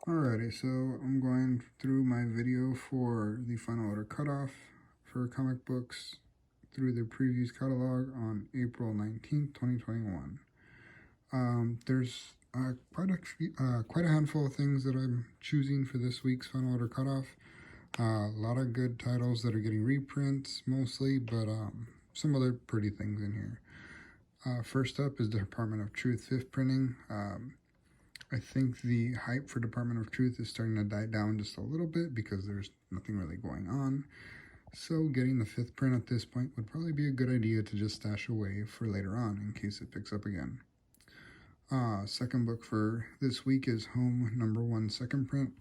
Alrighty, so I'm going through my video for the final order cutoff for comic books through the previews catalog on April 19th, 2021. There's quite a handful of things that I'm choosing for this week's final order cutoff. A lot of good titles that are getting reprints mostly, but some other pretty things in here. First up is the Department of Truth 5th printing. I think the hype for Department of Truth is starting to die down just a little bit because there's nothing really going on. So getting the 5th print at this point would probably be a good idea to just stash away for later on in case it picks up again. Second book for this week is Home #1 second print.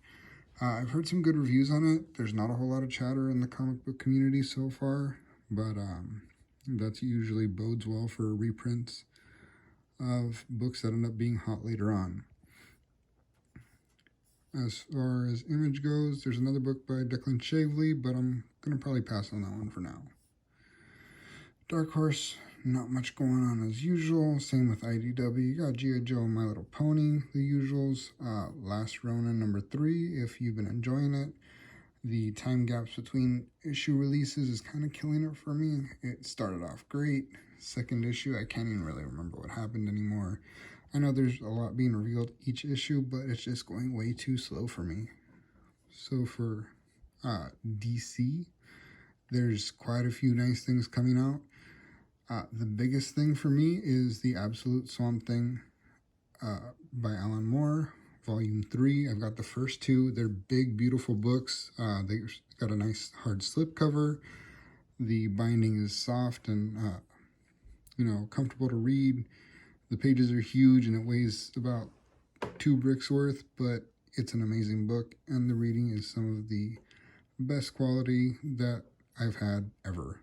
I've heard some good reviews on it. There's not a whole lot of chatter in the comic book community so far, but that's usually bodes well for reprints of books that end up being hot later on. As far as Image goes, there's another book by Declan Shalvey, but I'm going to probably pass on that one for now. Dark Horse, not much going on as usual. Same with IDW. You got G.I. Joe and My Little Pony, the usuals. Last Ronin #3, if you've been enjoying it. The time gaps between issue releases is kind of killing it for me. It started off great. Second issue, I can't even really remember what happened anymore. I know there's a lot being revealed each issue, but it's just going way too slow for me. So for DC, there's quite a few nice things coming out. The biggest thing for me is the Absolute Swamp Thing by Alan Moore, Volume 3. I've got the first two. They're big, beautiful books. They got a nice hard slipcover. The binding is soft and, comfortable to read. The pages are huge and it weighs about 2 bricks worth, but it's an amazing book and the reading is some of the best quality that I've had ever.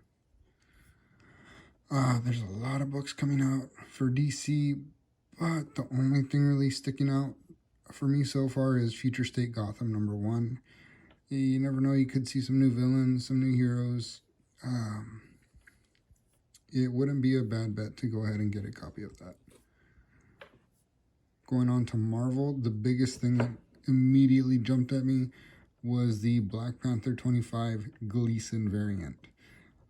There's a lot of books coming out for DC, but the only thing really sticking out for me so far is Future State Gotham #1. You never know, you could see some new villains, some new heroes. It wouldn't be a bad bet to go ahead and get a copy of that. Going on to Marvel, the biggest thing that immediately jumped at me was the Black Panther 25 Gleason variant.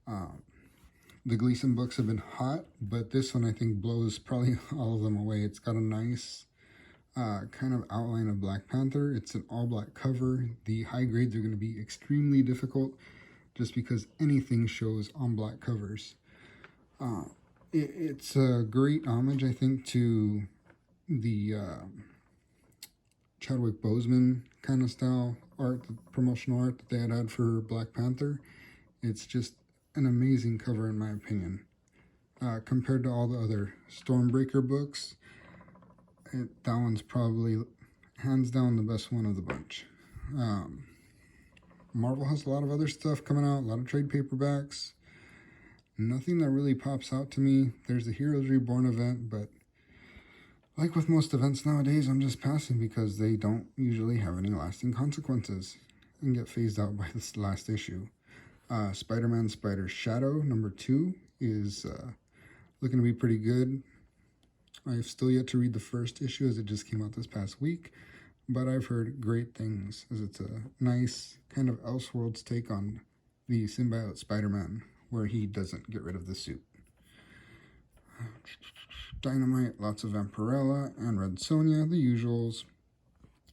The Gleason books have been hot, but this one I think blows probably all of them away. It's got a nice kind of outline of Black Panther. It's an all-black cover. The high grades are going to be extremely difficult just because anything shows on black covers. It's a great homage, I think, to the Chadwick Boseman kind of style art, the promotional art that they had for Black Panther. It's just an amazing cover in my opinion. Compared to all the other Stormbreaker books, that one's probably hands down the best one of the bunch. Marvel has a lot of other stuff coming out, a lot of trade paperbacks. Nothing that really pops out to me. There's the Heroes Reborn event, but like with most events nowadays, I'm just passing because they don't usually have any lasting consequences and get phased out by this last issue. Spider-Man Spider's Shadow #2 is looking to be pretty good. I've still yet to read the first issue as it just came out this past week, but I've heard great things as it's a nice kind of Elseworlds take on the symbiote Spider-Man, where he doesn't get rid of the suit. Dynamite, lots of Vampirella and Red Sonja, the usuals.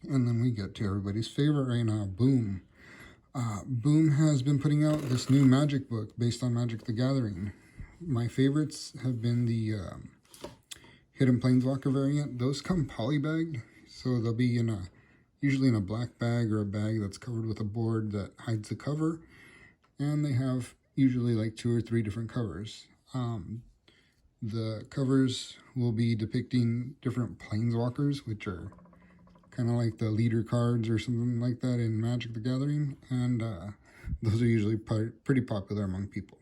And then we get to everybody's favorite right now, Boom. Boom has been putting out this new Magic book based on Magic the Gathering. My favorites have been the Hidden Planeswalker variant. Those come polybagged, so they'll be usually in a black bag or a bag that's covered with a board that hides the cover. And they have usually like 2 or 3 different covers. The covers will be depicting different planeswalkers, which are kind of like the leader cards or something like that in Magic the Gathering, and those are usually pretty popular among people.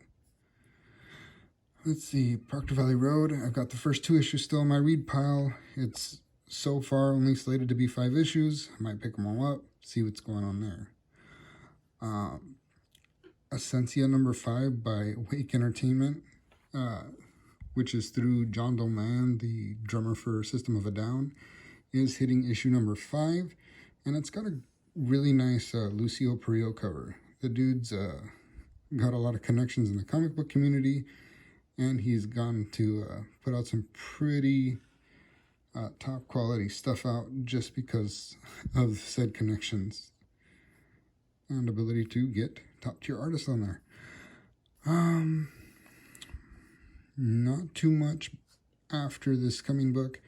Let's see, Proctor Valley Road. I've got the first 2 issues still in my read pile. It's so far only slated to be 5 issues. I might pick them all up, see what's going on there. Essentia #5 by Wake Entertainment, which is through John Doman, the drummer for System of a Down, is hitting issue #5, And it's got a really nice Lucio Perillo cover. The dude's got a lot of connections in the comic book community, and he's gone to put out some pretty top quality stuff out just because of said connections and ability to get top tier artists on there. Not too much after this coming book.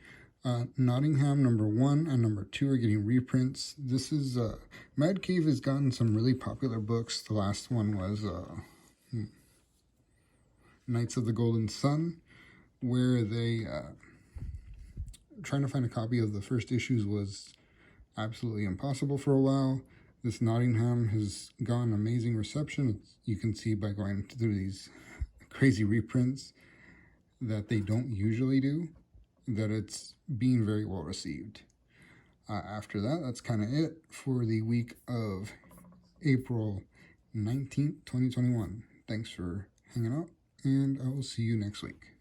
Nottingham #1 and #2 are getting reprints. This is Mad Cave has gotten some really popular books. The last one was Knights of the Golden Sun, where they trying to find a copy of the first issues was absolutely impossible for a while. This Nottingham has gotten amazing reception. You can see by going through these crazy reprints that they don't usually do, that it's being very well received. After that, that's kind of it for the week of April 19th, 2021. Thanks for hanging out, and I will see you next week.